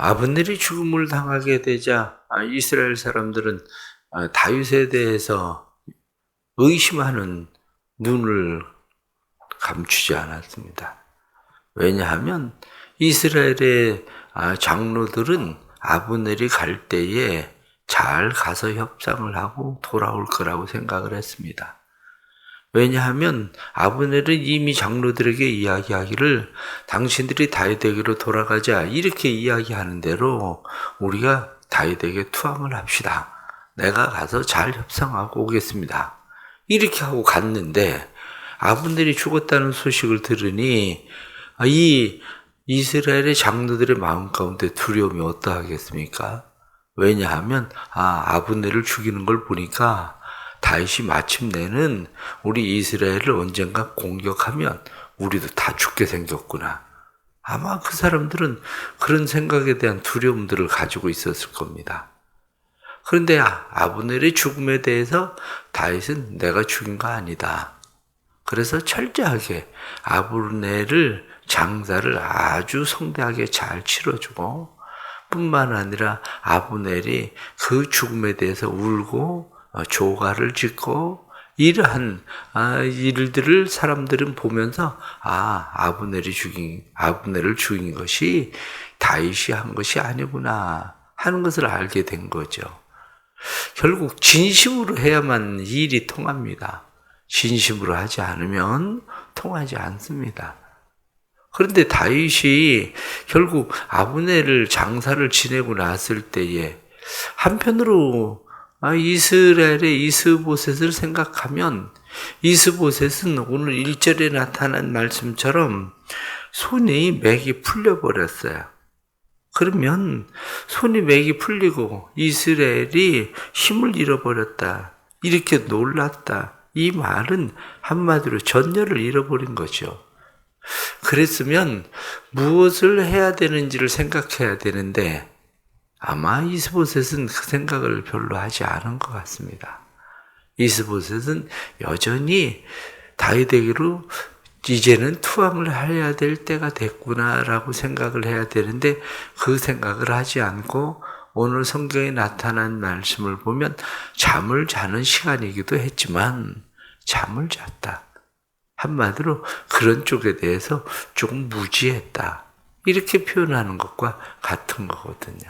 아브넬이 죽음을 당하게 되자 이스라엘 사람들은 다윗에 대해서 의심하는 눈을 감추지 않았습니다. 왜냐하면 이스라엘의 장로들은 아브넬이 갈 때에 잘 가서 협상을 하고 돌아올 거라고 생각을 했습니다. 왜냐하면 아브넬은 이미 장로들에게 이야기하기를 당신들이 다윗에게로 돌아가자 이렇게 이야기하는 대로 우리가 다윗에게 투항을 합시다. 내가 가서 잘 협상하고 오겠습니다. 이렇게 하고 갔는데 아브넬이 죽었다는 소식을 들으니 이 이스라엘의 장로들의 마음 가운데 두려움이 어떠하겠습니까? 왜냐하면 아브넬을 죽이는 걸 보니까 다윗이 마침내는 우리 이스라엘을 언젠가 공격하면 우리도 다 죽게 생겼구나. 아마 그 사람들은 그런 생각에 대한 두려움들을 가지고 있었을 겁니다. 그런데 아브넬의 죽음에 대해서 다윗은 내가 죽인 거 아니다. 그래서 철저하게 아브넬을 장사를 아주 성대하게 잘 치러주고 뿐만 아니라 아브넬이 그 죽음에 대해서 울고 조가를 짓고 이러한 일들을 사람들은 보면서 아브넬을 죽인 것이 다윗이 한 것이 아니구나 하는 것을 알게 된 거죠. 결국 진심으로 해야만 일이 통합니다. 진심으로 하지 않으면 통하지 않습니다. 그런데 다윗이 결국 아브넬을 장사를 지내고 났을 때에 한편으로 이스라엘의 이스보셋을 생각하면 이스보셋은 오늘 1절에 나타난 말씀처럼 손이 맥이 풀려버렸어요. 그러면 손이 맥이 풀리고 이스라엘이 힘을 잃어버렸다. 이렇게 놀랐다. 이 말은 한마디로 전열을 잃어버린 거죠. 그랬으면 무엇을 해야 되는지를 생각해야 되는데 아마 이스보셋은 그 생각을 별로 하지 않은 것 같습니다. 이스보셋은 여전히 다윗에게로 이제는 투항을 해야 될 때가 됐구나라고 생각을 해야 되는데 그 생각을 하지 않고 오늘 성경에 나타난 말씀을 보면 잠을 자는 시간이기도 했지만 잠을 잤다. 한마디로 그런 쪽에 대해서 조금 무지했다. 이렇게 표현하는 것과 같은 거거든요.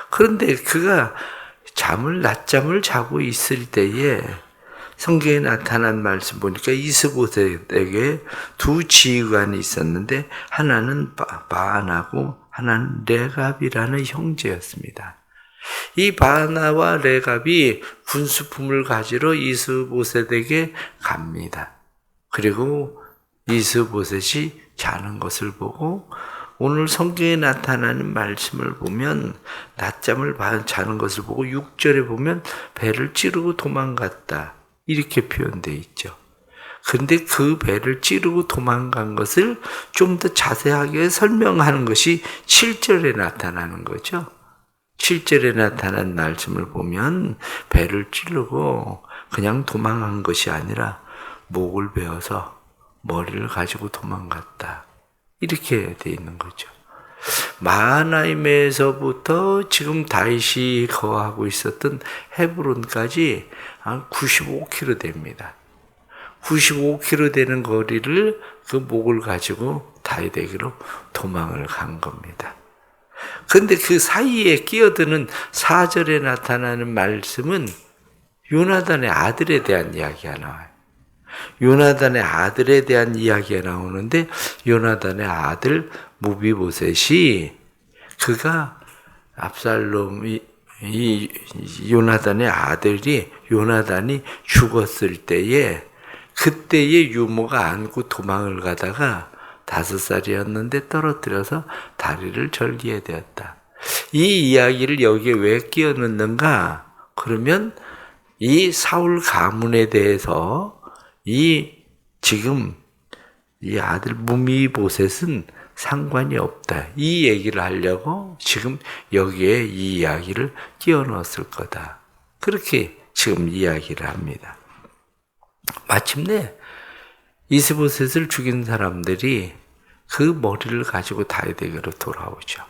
그런데 그가 낮잠을 자고 있을 때에 성경에 나타난 말씀 보니까 이스보셋에게 두 지휘관이 있었는데 하나는 바나고 하나는 레갑이라는 형제였습니다. 이 바나와 레갑이 군수품을 가지러 이스보셋에게 갑니다. 그리고 이스보셋이 자는 것을 보고 오늘 성경에 나타나는 말씀을 보면 낮잠을 자는 것을 보고 6절에 보면 배를 찌르고 도망갔다. 이렇게 표현되어 있죠. 근데 그 배를 찌르고 도망간 것을 좀 더 자세하게 설명하는 것이 7절에 나타나는 거죠. 7절에 나타난 말씀을 보면 배를 찌르고 그냥 도망간 것이 아니라 목을 베어서 머리를 가지고 도망갔다. 이렇게 돼 있는 거죠. 마하나임에서부터 지금 다윗이 거하고 있었던 헤브론까지 한 95km 됩니다. 95km 되는 거리를 그 목을 가지고 다윗에게로 도망을 간 겁니다. 그런데 그 사이에 끼어드는 4절에 나타나는 말씀은 요나단의 아들에 대한 이야기가 나와요. 요나단의 아들에 대한 이야기가 나오는데 요나단의 아들 무비보셋이 그가 압살롬이 이 요나단의 아들이 요나단이 죽었을 때에 그때의 유모가 안고 도망을 가다가 5살이었는데 떨어뜨려서 다리를 절기게 되었다. 이 이야기를 여기에 왜 끼워 넣는가? 그러면 이 사울 가문에 대해서 지금 이 아들 무미보셋은 상관이 없다. 이 얘기를 하려고 지금 여기에 이 이야기를 끼워 넣었을 거다. 그렇게 지금 이야기를 합니다. 마침내 이스보셋을 죽인 사람들이 그 머리를 가지고 다윗에게로 돌아오죠.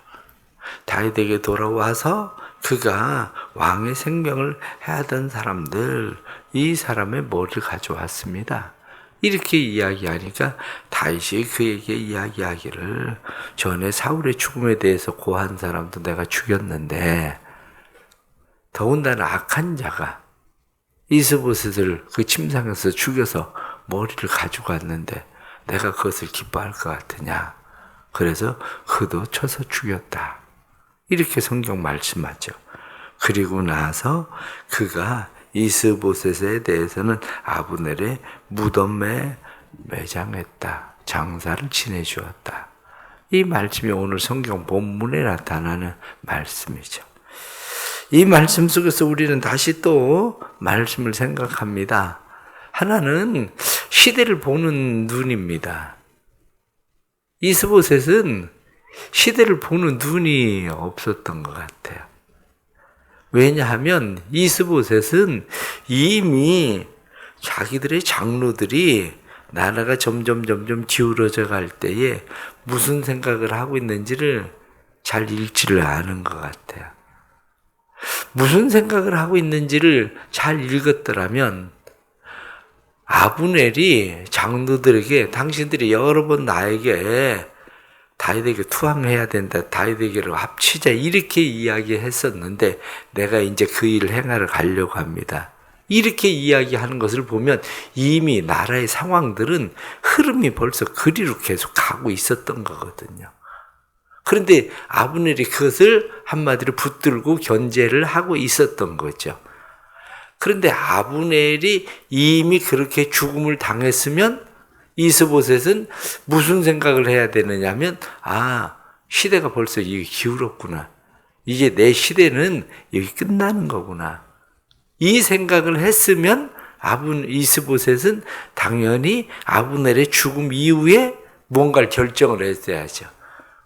다윗에게 돌아와서 그가 왕의 생명을 해하던 사람들, 이 사람의 머리를 가져왔습니다. 이렇게 이야기하니까 다윗이 그에게 이야기하기를, 전에 사울의 죽음에 대해서 고한 사람도 내가 죽였는데 더군다나 악한 자가 이스보셋을 그 침상에서 죽여서 머리를 가져갔는데 내가 그것을 기뻐할 것 같으냐. 그래서 그도 쳐서 죽였다. 이렇게 성경 말씀하죠. 그리고 나서 그가 이스보셋에 대해서는 아브넬의 무덤에 매장했다. 장사를 지내주었다. 이 말씀이 오늘 성경 본문에 나타나는 말씀이죠. 이 말씀 속에서 우리는 다시 또 말씀을 생각합니다. 하나는 시대를 보는 눈입니다. 이스보셋은 시대를 보는 눈이 없었던 것 같아요. 왜냐하면 이스보셋은 이미 자기들의 장로들이 나라가 점점 기울어져 갈 때에 무슨 생각을 하고 있는지를 잘 읽지를 않은 것 같아요. 무슨 생각을 하고 있는지를 잘 읽었더라면 아브넬이 장로들에게 당신들이 여러 번 나에게 다윗에게 투항해야 된다. 다윗에게로 합치자. 이렇게 이야기했었는데 내가 이제 그 일을 행하러 가려고 합니다. 이렇게 이야기하는 것을 보면 이미 나라의 상황들은 흐름이 벌써 그리로 계속 가고 있었던 거거든요. 그런데 아브넬이 그것을 한마디로 붙들고 견제를 하고 있었던 거죠. 그런데 아브넬이 이미 그렇게 죽음을 당했으면 이스보셋은 무슨 생각을 해야 되느냐면, 시대가 벌써 이게 기울었구나. 이제 내 시대는 여기 끝나는 거구나. 이 생각을 했으면 이스보셋은 당연히 아브넬의 죽음 이후에 뭔가를 결정을 했어야죠.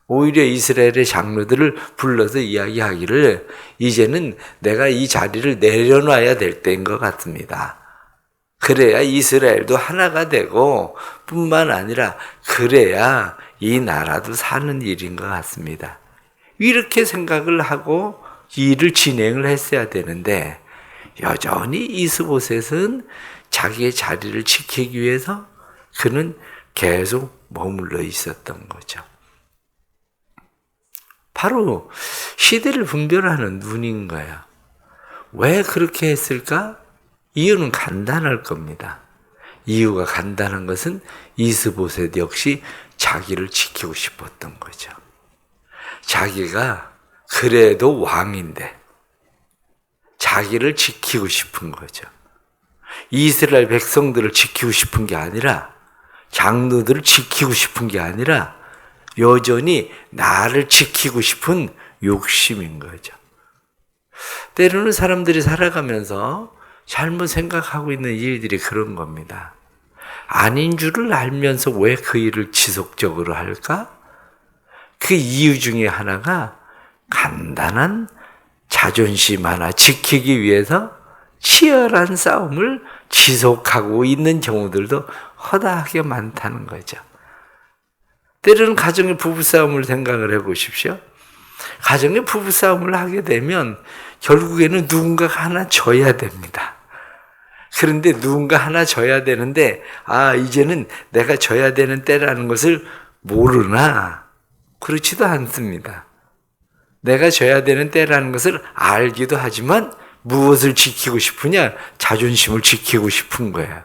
오히려 이스라엘의 장로들을 불러서 이야기하기를 이제는 내가 이 자리를 내려놔야 될 때인 것 같습니다. 그래야 이스라엘도 하나가 되고 뿐만 아니라 그래야 이 나라도 사는 일인 것 같습니다. 이렇게 생각을 하고 일을 진행을 했어야 되는데 여전히 이스보셋은 자기의 자리를 지키기 위해서 그는 계속 머물러 있었던 거죠. 바로 시대를 분별하는 눈인 거야. 왜 그렇게 했을까? 이유는 간단할 겁니다. 이유가 간단한 것은 이스보셋 역시 자기를 지키고 싶었던 거죠. 자기가 그래도 왕인데 자기를 지키고 싶은 거죠. 이스라엘 백성들을 지키고 싶은 게 아니라, 장로들을 지키고 싶은 게 아니라 여전히 나를 지키고 싶은 욕심인 거죠. 때로는 사람들이 살아가면서 잘못 생각하고 있는 일들이 그런 겁니다. 아닌 줄을 알면서 왜 그 일을 지속적으로 할까? 그 이유 중에 하나가 간단한 자존심 하나 지키기 위해서 치열한 싸움을 지속하고 있는 경우들도 허다하게 많다는 거죠. 때로는 가정의 부부싸움을 생각을 해보십시오. 가정의 부부싸움을 하게 되면 결국에는 누군가가 하나 져야 됩니다. 그런데 누군가 하나 져야 되는데 이제는 내가 져야 되는 때라는 것을 모르나? 그렇지도 않습니다. 내가 져야 되는 때라는 것을 알기도 하지만 무엇을 지키고 싶으냐? 자존심을 지키고 싶은 거예요.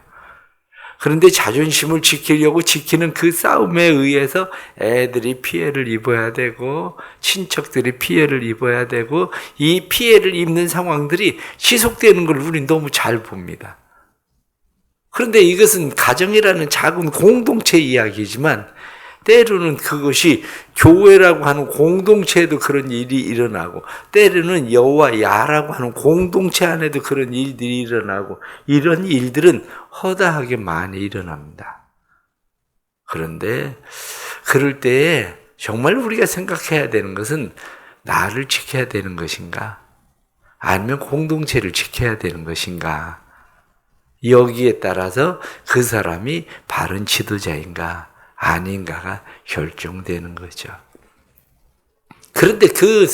그런데 자존심을 지키려고 지키는 그 싸움에 의해서 애들이 피해를 입어야 되고 친척들이 피해를 입어야 되고 이 피해를 입는 상황들이 지속되는 걸 우리는 너무 잘 봅니다. 그런데 이것은 가정이라는 작은 공동체 이야기지만 때로는 그것이 교회라고 하는 공동체에도 그런 일이 일어나고 때로는 여와 야라고 하는 공동체 안에도 그런 일들이 일어나고 이런 일들은 허다하게 많이 일어납니다. 그런데 그럴 때에 정말 우리가 생각해야 되는 것은 나를 지켜야 되는 것인가? 아니면 공동체를 지켜야 되는 것인가? 여기에 따라서 그 사람이 바른 지도자인가? 아닌가가 결정되는 거죠. 그런데 그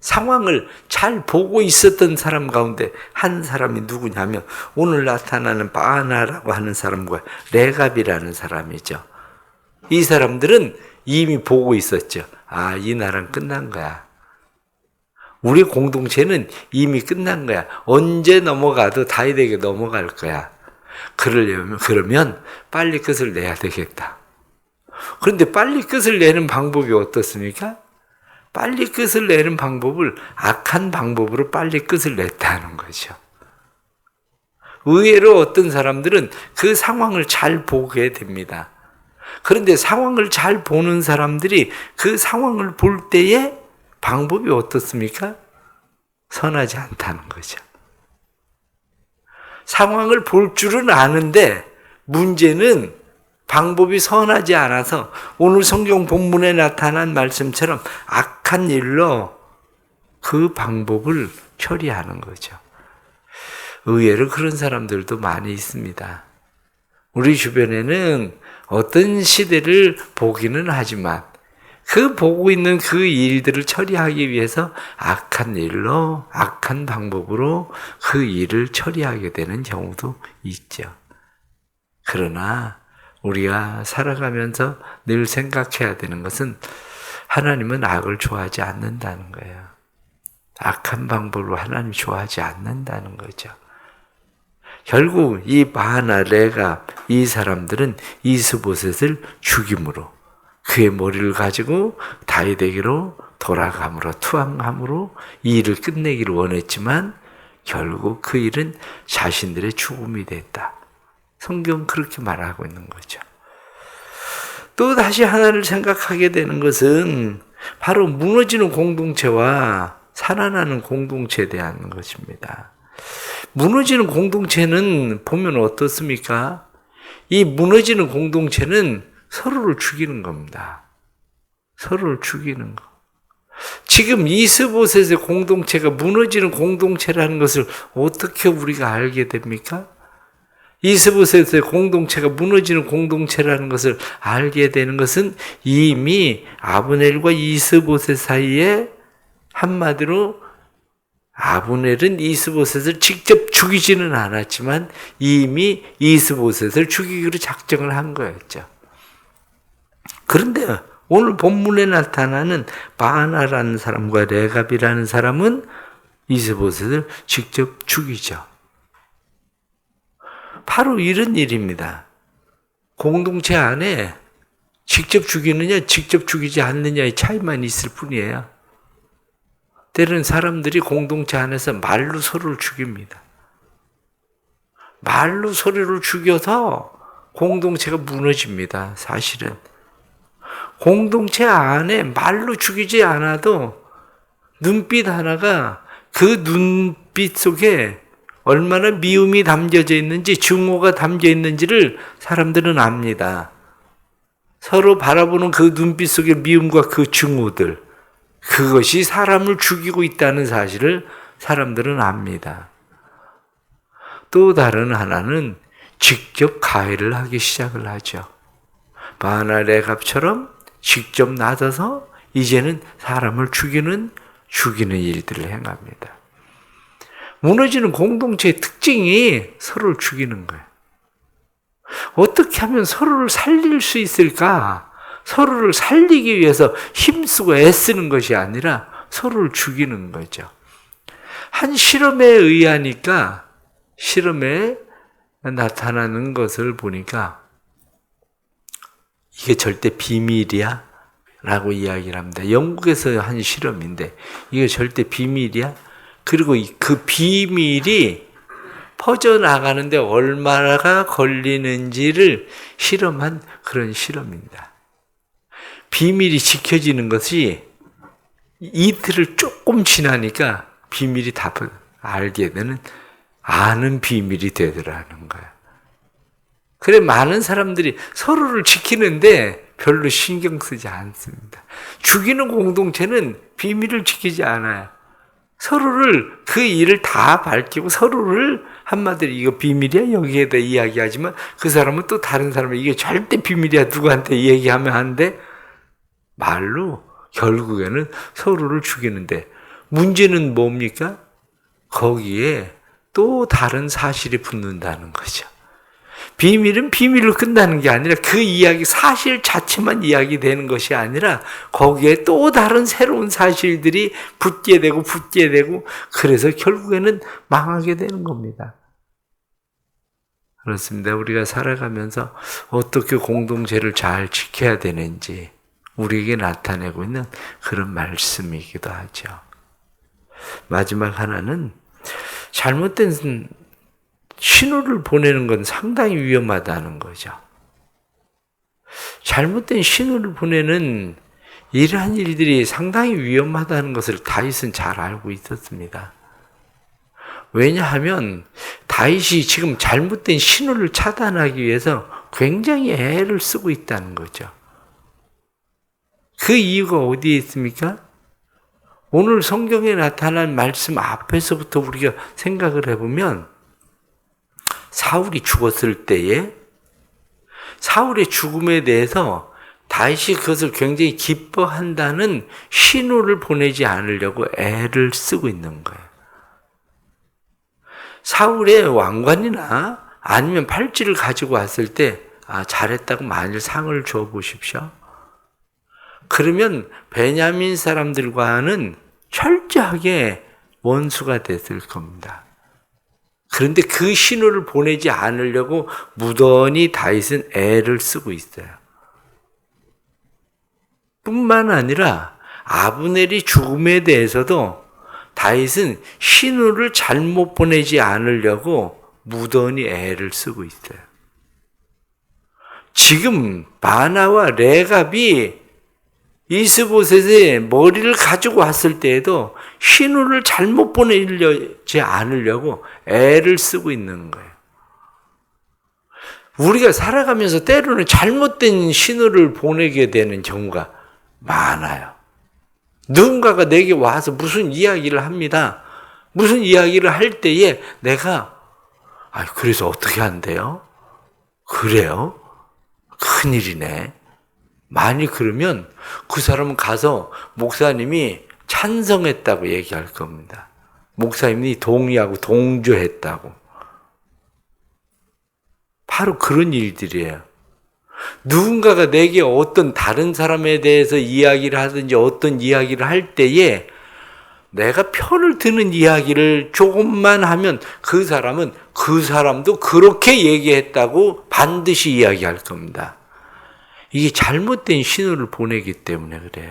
상황을 잘 보고 있었던 사람 가운데 한 사람이 누구냐면 오늘 나타나는 바나라고 하는 사람과 레갑이라는 사람이죠. 이 사람들은 이미 보고 있었죠. 아, 이 나라는 끝난 거야. 우리 공동체는 이미 끝난 거야. 언제 넘어가도 다윗에게 넘어갈 거야. 그러면 빨리 끝을 내야 되겠다. 그런데 빨리 끝을 내는 방법이 어떻습니까? 빨리 끝을 내는 방법을 악한 방법으로 빨리 끝을 냈다는 거죠. 의외로 어떤 사람들은 그 상황을 잘 보게 됩니다. 그런데 상황을 잘 보는 사람들이 그 상황을 볼 때에 방법이 어떻습니까? 선하지 않다는 거죠. 상황을 볼 줄은 아는데 문제는 방법이 선하지 않아서 오늘 성경 본문에 나타난 말씀처럼 악한 일로 그 방법을 처리하는 거죠. 의외로 그런 사람들도 많이 있습니다. 우리 주변에는 어떤 시대를 보기는 하지만 그 보고 있는 그 일들을 처리하기 위해서 악한 일로, 악한 방법으로 그 일을 처리하게 되는 경우도 있죠. 그러나 우리가 살아가면서 늘 생각해야 되는 것은 하나님은 악을 좋아하지 않는다는 거예요. 악한 방법으로 하나님 좋아하지 않는다는 거죠. 결국 이 바나, 레갑 이 사람들은 이스보셋을 죽임으로 그의 머리를 가지고 다윗에게로 돌아감으로 투항함으로 이 일을 끝내기를 원했지만 결국 그 일은 자신들의 죽음이 됐다. 성경은 그렇게 말하고 있는 거죠. 또 다시 하나를 생각하게 되는 것은 바로 무너지는 공동체와 살아나는 공동체에 대한 것입니다. 무너지는 공동체는 보면 어떻습니까? 이 무너지는 공동체는 서로를 죽이는 겁니다. 서로를 죽이는 거. 지금 이스보셋의 공동체가 무너지는 공동체라는 것을 어떻게 우리가 알게 됩니까? 이스보셋의 공동체가 무너지는 공동체라는 것을 알게 되는 것은 이미 아브넬과 이스보셋 사이에 한마디로 아브넬은 이스보셋을 직접 죽이지는 않았지만 이미 이스보셋을 죽이기로 작정을 한 거였죠. 그런데 오늘 본문에 나타나는 바나라는 사람과 레갑이라는 사람은 이스보셋을 직접 죽이죠. 바로 이런 일입니다. 공동체 안에 직접 죽이느냐, 직접 죽이지 않느냐의 차이만 있을 뿐이에요. 때로는 사람들이 공동체 안에서 말로 서로를 죽입니다. 말로 서로를 죽여서 공동체가 무너집니다. 사실은. 공동체 안에 말로 죽이지 않아도 눈빛 하나가 그 눈빛 속에 얼마나 미움이 담겨져 있는지, 증오가 담겨 있는지를 사람들은 압니다. 서로 바라보는 그 눈빛 속의 미움과 그 증오들, 그것이 사람을 죽이고 있다는 사실을 사람들은 압니다. 또 다른 하나는 직접 가해를 하기 시작을 하죠. 바나, 레갑처럼 직접 나서서 이제는 사람을 죽이는 일들을 행합니다. 무너지는 공동체의 특징이 서로를 죽이는 거예요. 어떻게 하면 서로를 살릴 수 있을까? 서로를 살리기 위해서 힘쓰고 애쓰는 것이 아니라 서로를 죽이는 거죠. 한 실험에 의하니까 실험에 나타나는 것을 보니까 이게 절대 비밀이야? 라고 이야기를 합니다. 영국에서 한 실험인데 이게 절대 비밀이야? 그리고 그 비밀이 퍼져나가는데 얼마나 걸리는지를 실험한 그런 실험입니다. 비밀이 지켜지는 것이 이틀을 조금 지나니까 비밀이 다 알게 되는 아는 비밀이 되더라는 거야. 그래 많은 사람들이 서로를 지키는데 별로 신경 쓰지 않습니다. 죽이는 공동체는 비밀을 지키지 않아요. 서로를 그 일을 다 밝히고 서로를 한마디로 이거 비밀이야 여기에다 이야기하지만 그 사람은 또 다른 사람은 이게 절대 비밀이야 누구한테 얘기하면 안 돼. 말로 결국에는 서로를 죽이는데 문제는 뭡니까? 거기에 또 다른 사실이 붙는다는 거죠. 비밀은 비밀로 끝나는 게 아니라 그 이야기, 사실 자체만 이야기되는 것이 아니라 거기에 또 다른 새로운 사실들이 붙게 되고 그래서 결국에는 망하게 되는 겁니다. 그렇습니다. 우리가 살아가면서 어떻게 공동체를 잘 지켜야 되는지 우리에게 나타내고 있는 그런 말씀이기도 하죠. 마지막 하나는 잘못된 신호를 보내는 건 상당히 위험하다는 거죠. 잘못된 신호를 보내는 이러한 일들이 상당히 위험하다는 것을 다윗은 잘 알고 있었습니다. 왜냐하면 다윗이 지금 잘못된 신호를 차단하기 위해서 굉장히 애를 쓰고 있다는 거죠. 그 이유가 어디에 있습니까? 오늘 성경에 나타난 말씀 앞에서부터 우리가 생각을 해보면 사울이 죽었을 때에 사울의 죽음에 대해서 다윗이 그것을 굉장히 기뻐한다는 신호를 보내지 않으려고 애를 쓰고 있는 거예요. 사울의 왕관이나 아니면 팔찌를 가지고 왔을 때 잘했다고 만일 상을 줘 보십시오. 그러면 베냐민 사람들과는 철저하게 원수가 됐을 겁니다. 그런데 그 신호를 보내지 않으려고 무던히 다윗은 애를 쓰고 있어요. 뿐만 아니라 아브넬이 죽음에 대해서도 다윗은 신호를 잘못 보내지 않으려고 무던히 애를 쓰고 있어요. 지금 바나와 레갑이 이스보셋의 머리를 가지고 왔을 때에도 신호를 잘못 보내지 않으려고 애를 쓰고 있는 거예요. 우리가 살아가면서 때로는 잘못된 신호를 보내게 되는 경우가 많아요. 누군가가 내게 와서 무슨 이야기를 합니다. 무슨 이야기를 할 때에 내가 그래서 어떻게 한대요? 그래요? 큰일이네. 많이 그러면 그 사람은 가서 목사님이 찬성했다고 얘기할 겁니다. 목사님이 동의하고 동조했다고. 바로 그런 일들이에요. 누군가가 내게 어떤 다른 사람에 대해서 이야기를 하든지 어떤 이야기를 할 때에 내가 편을 드는 이야기를 조금만 하면 그 사람은 그 사람도 그렇게 얘기했다고 반드시 이야기할 겁니다. 이게 잘못된 신호를 보내기 때문에 그래요.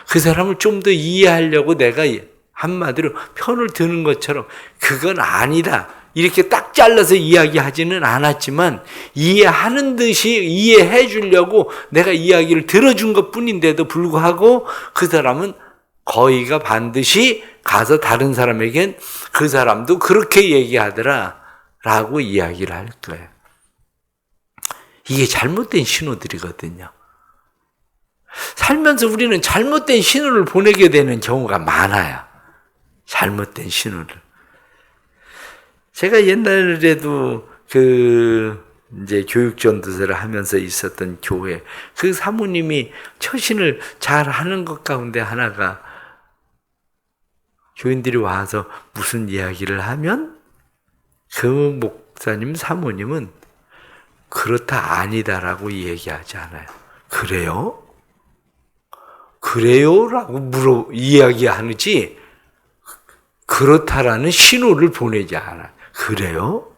그 사람을 좀 더 이해하려고 내가 한마디로 편을 드는 것처럼 그건 아니다. 이렇게 딱 잘라서 이야기하지는 않았지만 이해하는 듯이 이해해 주려고 내가 이야기를 들어준 것 뿐인데도 불구하고 그 사람은 거의가 반드시 가서 다른 사람에겐 그 사람도 그렇게 얘기하더라 라고 이야기를 할 거예요. 이게 잘못된 신호들이거든요. 살면서 우리는 잘못된 신호를 보내게 되는 경우가 많아요. 잘못된 신호를. 제가 옛날에도 이제 교육전도사를 하면서 있었던 교회, 그 사모님이 처신을 잘 하는 것 가운데 하나가 교인들이 와서 무슨 이야기를 하면 그 목사님, 사모님은 그렇다, 아니다라고 얘기하지 않아요. 그래요? 그래요? 라고 이야기하는지 그렇다라는 신호를 보내지 않아요. 그래요?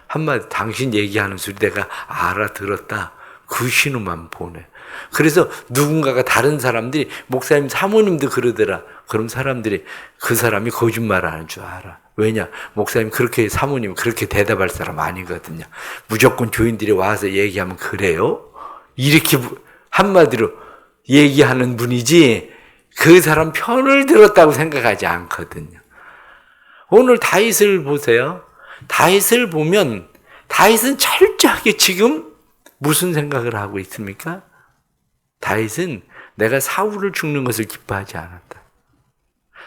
한마디 당신 얘기하는 소리 내가 알아들었다. 그 신호만 보내. 그래서 누군가가 다른 사람들이 목사님, 사모님도 그러더라. 그럼 사람들이 그 사람이 거짓말하는 줄 알아. 왜냐? 목사님 그렇게, 사모님 그렇게 대답할 사람 아니거든요. 무조건 교인들이 와서 얘기하면 그래요? 이렇게 한마디로 얘기하는 분이지 그 사람 편을 들었다고 생각하지 않거든요. 오늘 다윗을 보세요. 다윗을 보면 다윗은 철저하게 지금 무슨 생각을 하고 있습니까? 다윗은 내가 사울을 죽는 것을 기뻐하지 않았다.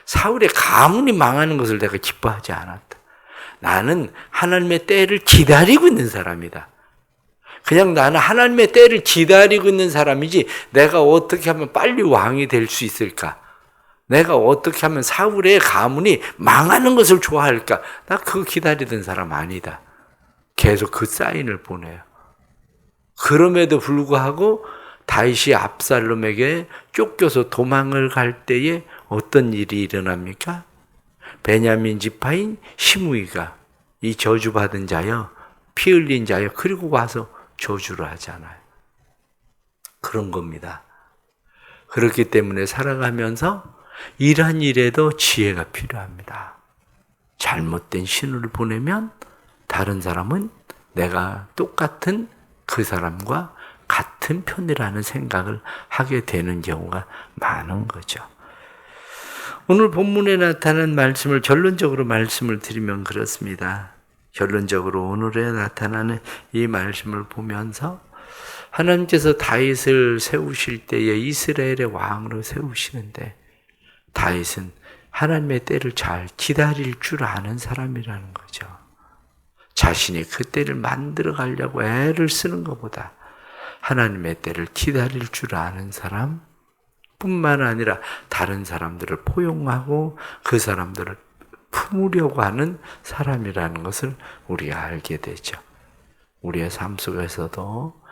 사울의 가문이 망하는 것을 내가 기뻐하지 않았다. 나는 하나님의 때를 기다리고 있는 사람이다. 그냥 나는 하나님의 때를 기다리고 있는 사람이지 내가 어떻게 하면 빨리 왕이 될 수 있을까? 내가 어떻게 하면 사울의 가문이 망하는 것을 좋아할까? 나 그거 기다리던 사람 아니다. 계속 그 사인을 보내요. 그럼에도 불구하고 다윗이 압살롬에게 쫓겨서 도망을 갈 때에 어떤 일이 일어납니까? 베냐민 지파인 시므이가 이 저주받은 자여, 피 흘린 자여, 그리고 와서 저주를 하잖아요. 그런 겁니다. 그렇기 때문에 살아가면서 이러한 일에도 지혜가 필요합니다. 잘못된 신호를 보내면 다른 사람은 내가 똑같은 그 사람과 같은 편이라는 생각을 하게 되는 경우가 많은 거죠. 오늘 본문에 나타난 말씀을 결론적으로 말씀을 드리면 그렇습니다. 결론적으로 오늘에 나타나는 이 말씀을 보면서 하나님께서 다윗을 세우실 때에 이스라엘의 왕으로 세우시는데 다윗은 하나님의 때를 잘 기다릴 줄 아는 사람이라는 거죠. 자신이 그 때를 만들어 가려고 애를 쓰는 것보다 하나님의 때를 기다릴 줄 아는 사람 뿐만 아니라 다른 사람들을 포용하고 그 사람들을 품으려고 하는 사람이라는 것을 우리가 알게 되죠. 우리의 삶 속에서도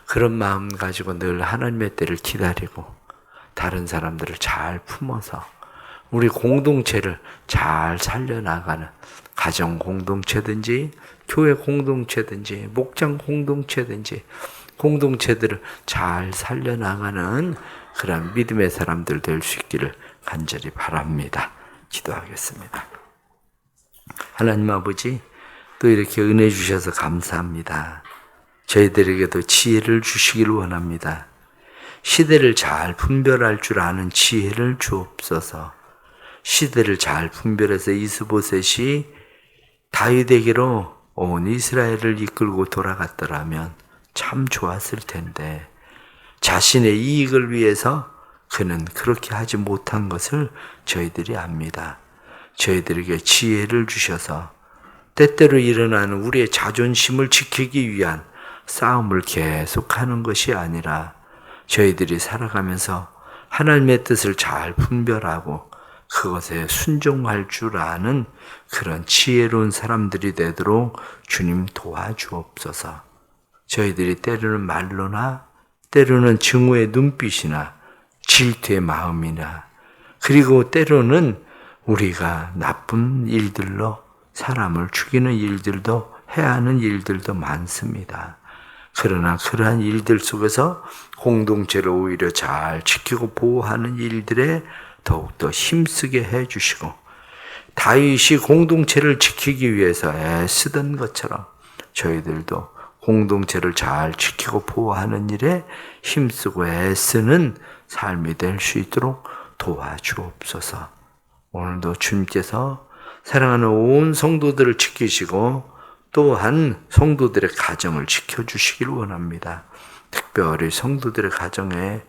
그런 마음 가지고 늘 하나님의 때를 기다리고 다른 사람들을 잘 품어서 우리 공동체를 잘 살려나가는 가정 공동체든지 교회 공동체든지 목장 공동체든지 공동체들을 잘 살려나가는 그런 믿음의 사람들 될 수 있기를 간절히 바랍니다. 기도하겠습니다. 하나님 아버지, 또 이렇게 은혜 주셔서 감사합니다. 저희들에게도 지혜를 주시기를 원합니다. 시대를 잘 분별할 줄 아는 지혜를 주옵소서. 시대를 잘 분별해서 이스보셋이 다윗에게로 온 이스라엘을 이끌고 돌아갔더라면 참 좋았을 텐데 자신의 이익을 위해서 그는 그렇게 하지 못한 것을 저희들이 압니다. 저희들에게 지혜를 주셔서 때때로 일어나는 우리의 자존심을 지키기 위한 싸움을 계속하는 것이 아니라 저희들이 살아가면서 하나님의 뜻을 잘 분별하고 그것에 순종할 줄 아는 그런 지혜로운 사람들이 되도록 주님 도와주옵소서. 저희들이 때로는 말로나 때로는 증오의 눈빛이나 질투의 마음이나 그리고 때로는 우리가 나쁜 일들로 사람을 죽이는 일들도 해야 하는 일들도 많습니다. 그러나 그러한 일들 속에서 공동체를 오히려 잘 지키고 보호하는 일들에 더욱더 힘쓰게 해주시고 다윗이 공동체를 지키기 위해서 애쓰던 것처럼 저희들도 공동체를 잘 지키고 보호하는 일에 힘쓰고 애쓰는 삶이 될 수 있도록 도와주옵소서. 오늘도 주님께서 사랑하는 온 성도들을 지키시고 또한 성도들의 가정을 지켜주시기를 원합니다. 특별히 성도들의 가정에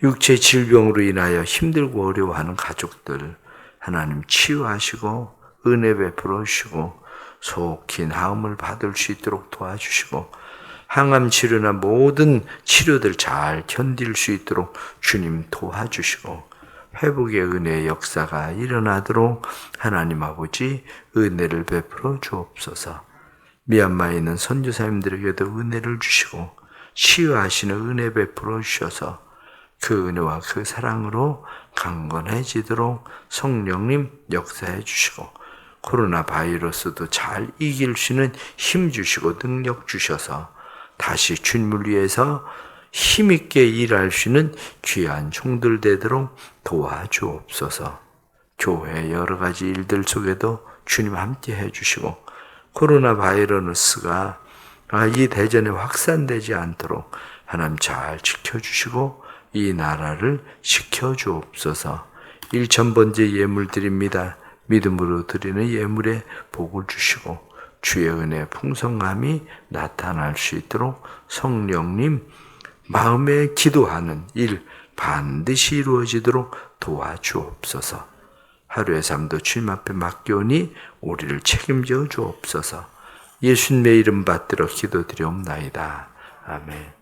육체 질병으로 인하여 힘들고 어려워하는 가족들 하나님 치유하시고 은혜 베풀어 주시고 속히 나음을 받을 수 있도록 도와주시고 항암 치료나 모든 치료들 잘 견딜 수 있도록 주님 도와주시고 회복의 은혜의 역사가 일어나도록 하나님 아버지 은혜를 베풀어 주옵소서. 미얀마에 있는 선교사님들에게도 은혜를 주시고 치유하시는 은혜 베풀어 주셔서 그 은혜와 그 사랑으로 강건해지도록 성령님 역사해 주시고 코로나 바이러스도 잘 이길 수 있는 힘 주시고 능력 주셔서 다시 주님을 위해서 힘있게 일할 수 있는 귀한 종들 되도록 도와주옵소서. 교회 여러 가지 일들 속에도 주님 함께 해주시고 코로나 바이러스가 이 대전에 확산되지 않도록 하나님 잘 지켜주시고 이 나라를 지켜주옵소서. 1,000번째 예물 드립니다. 믿음으로 드리는 예물에 복을 주시고 주의 은혜 풍성함이 나타날 수 있도록 성령님 마음에 기도하는 일 반드시 이루어지도록 도와주옵소서. 하루의 삶도 주님 앞에 맡겨오니 우리를 책임져 주옵소서. 예수님의 이름 받들어 기도드리옵나이다. 아멘.